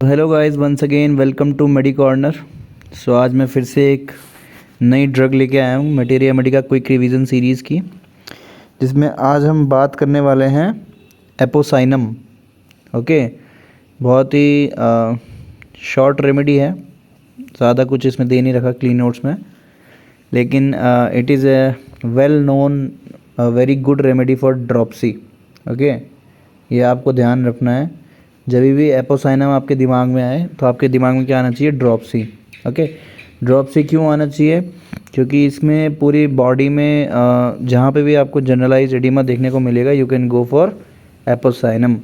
Hello guys, once again welcome to Medi Corner. आज मैं फिर से एक नई ड्रग लेके आया हूँ materia Medica quick revision series की, जिसमें आज हम बात करने वाले हैं एपोसाइनम। ओके, बहुत ही शॉर्ट रेमेडी है, ज़्यादा कुछ इसमें दे नहीं रखा क्लीन नोट्स में, लेकिन it is a well known very good remedy for dropsy. Okay, ये आपको ध्यान रखना है। जब भी एपोसाइनम आपके दिमाग में आए तो आपके दिमाग में क्या आना चाहिए? ड्रॉपसी। ओके, ड्रॉपसी क्यों आना चाहिए? क्योंकि इसमें पूरी बॉडी में जहाँ पे भी आपको जनरलाइज एडिमा देखने को मिलेगा, you can go for Apocynum.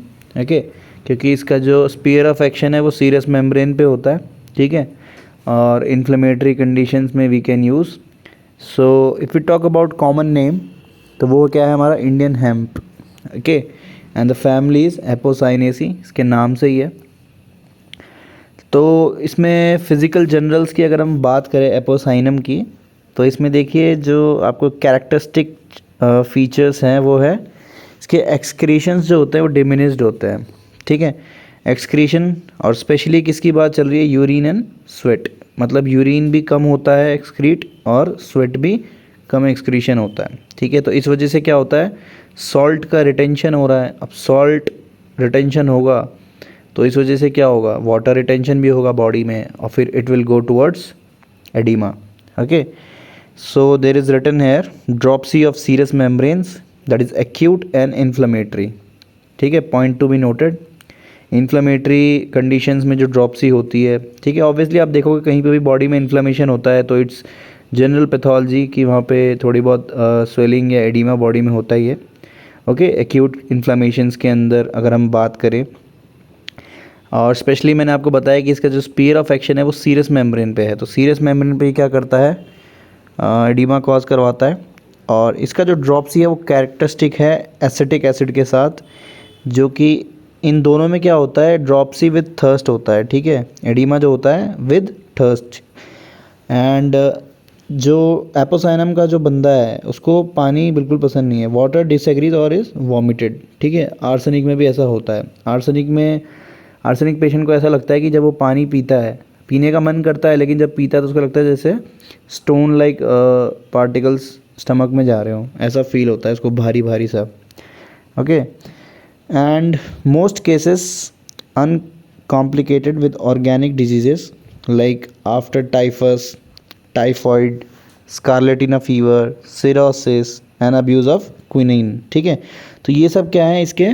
Okay, क्योंकि इसका जो स्फीयर ऑफ एक्शन है वो सीरस मेम्ब्रेन पे होता है, ठीक है, और इन्फ्लेमेटरी कंडीशंस में we can use. So if you talk about common name, तो वो क्या है? हमारा Indian hemp. Okay, and the family is Apocynaceae, इसके नाम से ही है। तो इसमें फ़िज़िकल जनरल्स की अगर हम बात करें एपोसाइनम की, तो इसमें देखिए जो आपको कैरेक्टरिस्टिक फीचर्स हैं वो है इसके एक्सक्रीशंस जो होते हैं वो डिमिनिश्ड होते हैं, ठीक है। एक्सक्रीशन, और स्पेशली किसकी बात चल रही है? यूरिन एंड स्वेट, मतलब यूरिन भी कम होता है एक्सक्रीट और स्वेट भी कम एक्सक्रीशन होता है, ठीक है। तो इस वजह से क्या होता है? सॉल्ट का रिटेंशन हो रहा है। अब सॉल्ट रिटेंशन होगा तो इस वजह से क्या होगा? वाटर रिटेंशन भी होगा बॉडी में, और फिर it will go towards oedema. Okay, so there is written here dropsy of serous membranes that is acute and inflammatory, ठीक है, point to be noted. Inflammatory conditions में जो ड्रॉपसी होती है, ठीक है, ऑब्वियसली आप देखोगे कहीं पे भी बॉडी में इन्फ्लेमेशन होता है तो इट्स जनरल पैथोलॉजी कि वहाँ पे थोड़ी बहुत स्वेलिंग या एडिमा बॉडी में होता ही है। ओके, एक्यूट इन्फ्लेमेशंस के अंदर अगर हम बात करें, और स्पेशली मैंने आपको बताया कि इसका जो स्पीयर ऑफ एक्शन है वो सीरस मेम्ब्रेन पे है, तो सीरस मेम्ब्रेन पे क्या करता है? एडिमा कॉज करवाता है। और इसका जो ड्रॉपसी है वो कैरेक्टरिस्टिक है एसिटिक एसिड के साथ, जो कि इन दोनों में क्या होता है? ड्रॉपसी विद थर्स्ट होता है, ठीक है, एडिमा जो होता है विद थर्स्ट। एंड जो एपोसाइनम का जो बंदा है उसको पानी बिल्कुल पसंद नहीं है, वाटर डिसएग्रीज और इज़ वॉमिटेड, ठीक है। आर्सेनिक में भी ऐसा होता है। आर्सेनिक पेशेंट को ऐसा लगता है कि जब वो पानी पीता है, पीने का मन करता है, लेकिन जब पीता है तो उसको लगता है जैसे स्टोन लाइक पार्टिकल्स स्टमक में जा रहे हो, ऐसा फील होता है उसको, भारी भारी सा। Okay, and most cases uncomplicated with organic diseases like after typhus, typhoid, scarlatina fever, cirrhosis and abuse of quinine, ठीक है। तो ये सब क्या है? इसके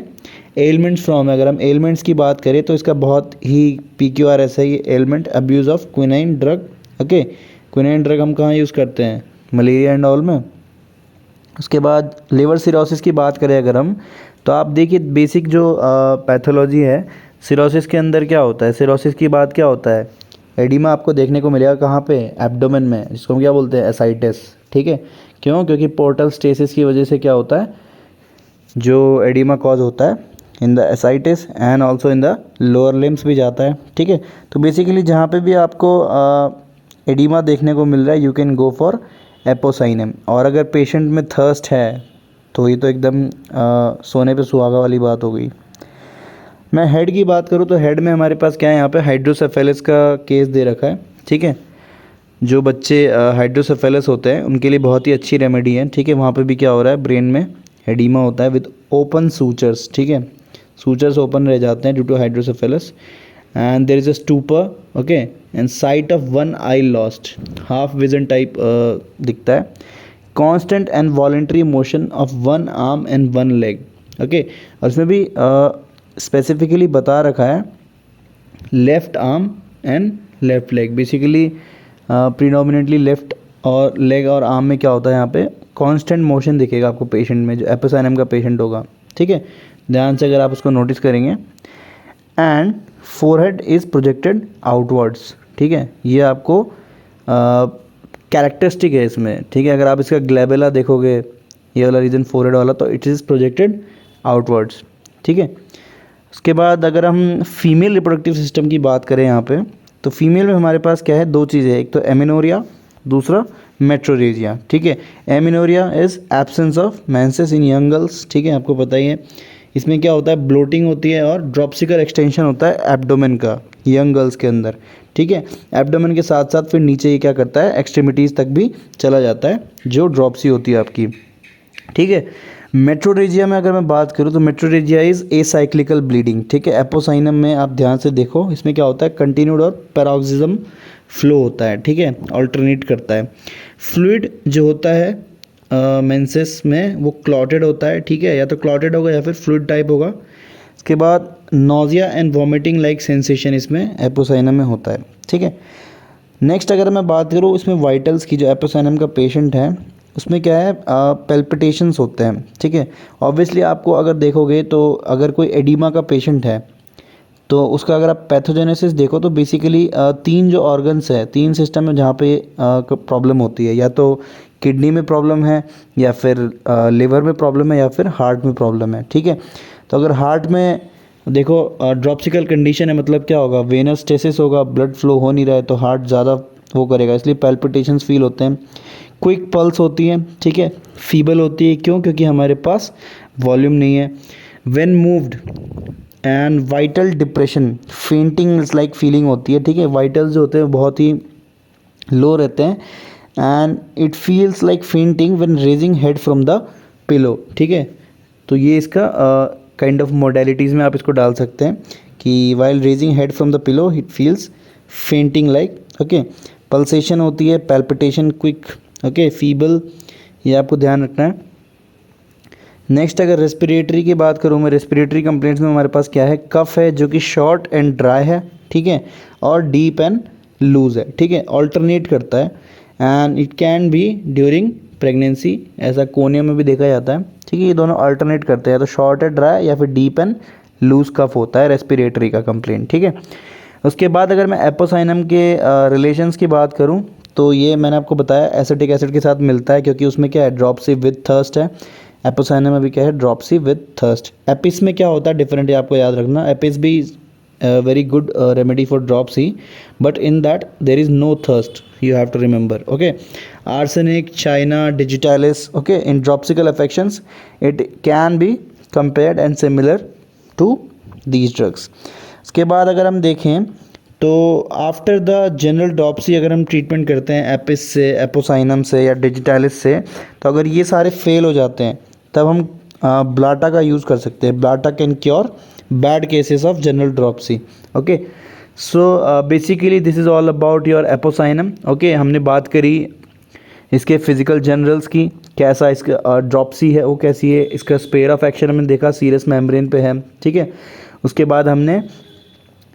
एलिमेंट्स फ्रॉम है। अगर हम एलिमेंट्स की बात करें तो इसका बहुत ही PQRS है ये element, abuse of quinine drug. Okay, quinine drug हम कहाँ यूज़ करते हैं? मलेरिया एंड ऑल में। उसके बाद लिवर सिरोसिस की बात करें अगर हम, तो आप देखिए बेसिक जो पैथोलॉजी है सिरोसिस के अंदर क्या होता है? सिरोसिस की बात क्या होता है? एडिमा आपको देखने को मिलेगा कहाँ पे? एब्डोमेन में, जिसको हम क्या बोलते हैं? एसाइटिस, ठीक है। क्यों? क्योंकि पोर्टल स्टेसिस की वजह से क्या होता है? जो एडिमा कॉज होता है in the ascites and also in the lower limbs भी जाता है, ठीक है। तो बेसिकली जहाँ पे भी आपको एडिमा देखने को मिल रहा है, you can go for Apocynum. और अगर पेशेंट में थर्स्ट है तो ये तो एकदम सोने पे सुहागा वाली बात हो गई। मैं हेड की बात करूँ तो हेड में हमारे पास क्या है? यहाँ पे हाइड्रोसेफेलस का केस दे रखा है, ठीक है। जो बच्चे हाइड्रोसेफेलस होते हैं उनके लिए बहुत ही अच्छी रेमेडी है, ठीक है। वहाँ पे भी क्या हो रहा है? ब्रेन में एडिमा होता है विद ओपन सूचर्स, ठीक है, सूचर्स ओपन रह जाते हैं due to hydrocephalus, and there is a stupor, okay, and sight of one eye lost, half vision type दिखता है, constant and voluntary motion of one arm and one leg. Okay, और इसमें भी specifically बता रखा है left arm and left leg. Basically predominantly left और leg और आर्म में क्या होता है? यहाँ पे कांस्टेंट मोशन दिखेगा आपको पेशेंट में, जो एपोसाइनम का पेशेंट होगा, ठीक है। ध्यान से अगर आप उसको नोटिस करेंगे, and forehead is projected outwards, ठीक है। ये आपको कैरेक्टरिस्टिक है इसमें, ठीक है। अगर आप इसका ग्लैबेला देखोगे, ये वाला रीजन फोरहेड वाला, तो इट इज़ प्रोजेक्टेड आउटवर्ड्स, ठीक है। उसके बाद अगर हम फीमेल रिप्रोडक्टिव सिस्टम की बात करें यहाँ पे, तो फीमेल में हमारे पास क्या है? दो चीज़ें, एक तो एमिनोरिया, दूसरा मेट्रोरेजिया, ठीक है। Amenorrhoea is absence of menses in young girls, ठीक है, आपको पता ही है। इसमें क्या होता है, ब्लोटिंग होती है और ड्रॉप्सिकल एक्सटेंशन होता है एब्डोमेन का यंग गर्ल्स के अंदर, ठीक है। एब्डोमेन के साथ साथ फिर नीचे ये क्या करता है, एक्सट्रीमिटीज़ तक भी चला जाता है जो ड्रॉप्सी होती है आपकी, ठीक है। मेट्रोरेजिया में अगर मैं बात करूँ तो मेट्रोरेजिया इज़ एसाइक्लिकल ब्लीडिंग, ठीक है। एपोसाइनम में आप ध्यान से देखो, इसमें क्या होता है, कंटिन्यूड और पैरोक्सिज्म फ्लो होता है, ठीक है, ऑल्टरनेट करता है। फ्लूइड जो होता है मेंसेस में वो क्लॉटेड होता है, ठीक है, या तो क्लॉटेड होगा या फिर फ्लूइड टाइप होगा। इसके बाद nausea and vomiting like sensation इसमें एपोसाइनम में होता है, ठीक है। नेक्स्ट अगर मैं बात करूँ इसमें वाइटल्स की, जो एपोसाइनम का पेशेंट है उसमें क्या है, पेल्पिटेशंस होते हैं, ठीक है। ऑब्वियसली आपको अगर देखोगे तो अगर कोई एडिमा का पेशेंट है तो उसका अगर आप पैथोजेनेसिस देखो तो बेसिकली 3 जो ऑर्गन्स है, 3 सिस्टम है जहाँ पे प्रॉब्लम होती है, या तो किडनी में प्रॉब्लम है, या फिर लिवर में प्रॉब्लम है, या फिर हार्ट में प्रॉब्लम है, ठीक है। तो अगर हार्ट में देखो ड्रॉप्सिकल कंडीशन है, मतलब क्या होगा, वेनस स्टेसिस होगा, ब्लड फ्लो हो नहीं रहा है तो हार्ट ज़्यादा वो करेगा, इसलिए पैल्पिटेशंस फील होते हैं। क्विक पल्स होती है, ठीक है। फीबल होती है, क्यों, क्योंकि हमारे पास वॉल्यूम नहीं है। When moved and vital depression, fainting like feeling होती है, ठीक है। वाइटल्स जो होते हैं बहुत ही लो रहते हैं and it feels like fainting when raising head from the pillow, ठीक है। तो ये इसका काइंड ऑफ मोडेलिटीज़ में आप इसको डाल सकते हैं कि while raising head from the pillow it feels fainting like, okay. Pulsation होती है, पैल्पिटेशन, क्विक, ओके, फीबल, ये आपको ध्यान रखना है। नेक्स्ट अगर रेस्पिरेटरी की बात करूँ मैं, रेस्पिरेटरी कंप्लेंट्स में हमारे पास क्या है, कफ है जो कि शॉर्ट एंड ड्राई है, ठीक है, और डीप एंड लूज है, ठीक है, ऑल्टरनेट करता है and it can be during pregnancy, ऐसा कोनिया में भी देखा जाता है, ठीक है। ये दोनों अल्टरनेट करते हैं, तो शॉर्ट है ड्राई या फिर डीप एंड लूज कफ होता है रेस्पिरेटरी का कंप्लेंट, ठीक है। उसके बाद अगर मैं एपोसाइनम के रिलेशंस की बात करूं तो ये मैंने आपको बताया एसिटिक एसिड के साथ मिलता है, क्योंकि उसमें क्या है, ड्रॉप्सी विद थर्स्ट है। एपोसाइनम में भी क्या है, ड्रॉप्सी विद थर्स्ट। एपिस में क्या होता है डिफरेंट, है आपको याद रखना। एपिस भी very good remedy for dropsy, but in that there is no thirst, you have to remember, okay. Arsenic, china, digitalis, okay, in dropsical affections it can be compared and similar to these drugs. उसके बाद अगर हम देखें तो after the general dropsy अगर हम treatment करते हैं एपिस से, एपोसाइनम से या डिजिटालिस से, तो अगर ये सारे फेल हो जाते हैं तब हम ब्लाटा का यूज़ कर सकते हैं। Blatta can cure bad cases of general dropsy, okay. So basically this is all about your Apocynum, okay. हमने बात करी इसके फिजिकल जनरल्स की, कैसा इसका ड्रॉप्सी है वो कैसी है, इसका स्पेयर ऑफ एक्शन हमने देखा सीरस मेम्ब्रेन पे है, ठीक है। उसके बाद हमने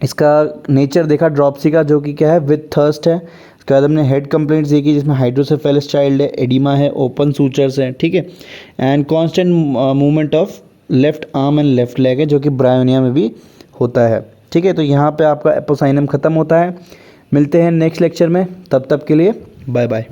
इसका नेचर देखा ड्रॉप्सी का, जो कि क्या है, विद थर्स्ट है। उसके बाद हमने हेड कंप्लेंट्स देखी जिसमें हाइड्रोसेफेलस चाइल्ड है, एडिमा है, ओपन सूचर्स हैं, ठीक है, and constant movement of left arm and left leg है जो कि ब्रायोनिया में भी होता है, ठीक है। तो यहाँ पे आपका एपोसाइनम ख़त्म होता है। मिलते हैं नेक्स्ट लेक्चर में, तब तक के लिए बाय बाय।